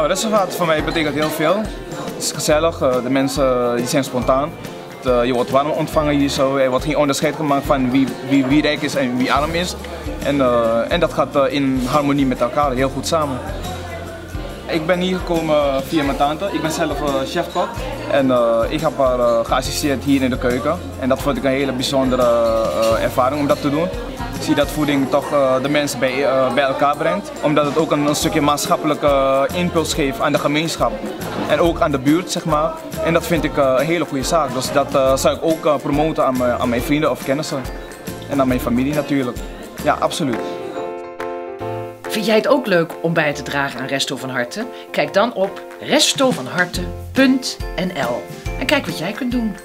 Reservaat voor mij betekent heel veel. Het is gezellig, de mensen die zijn spontaan. Je wordt warm ontvangen hier zo. Er wordt geen onderscheid gemaakt van wie rijk is en wie arm is. En dat gaat in harmonie met elkaar heel goed samen. Ik ben hier gekomen via mijn tante. Ik ben zelf chef-kok en ik heb haar geassisteerd hier in de keuken. En dat vond ik een hele bijzondere ervaring om dat te doen. Ik zie dat voeding toch de mensen bij elkaar brengt. Omdat het ook een stukje maatschappelijke impuls geeft aan de gemeenschap. En ook aan de buurt, zeg maar. En dat vind ik een hele goede zaak. Dus dat zou ik ook promoten aan mijn vrienden of kennissen. En aan mijn familie natuurlijk. Ja, absoluut. Vind jij het ook leuk om bij te dragen aan Resto van Harte? Kijk dan op restovanharte.nl en kijk wat jij kunt doen.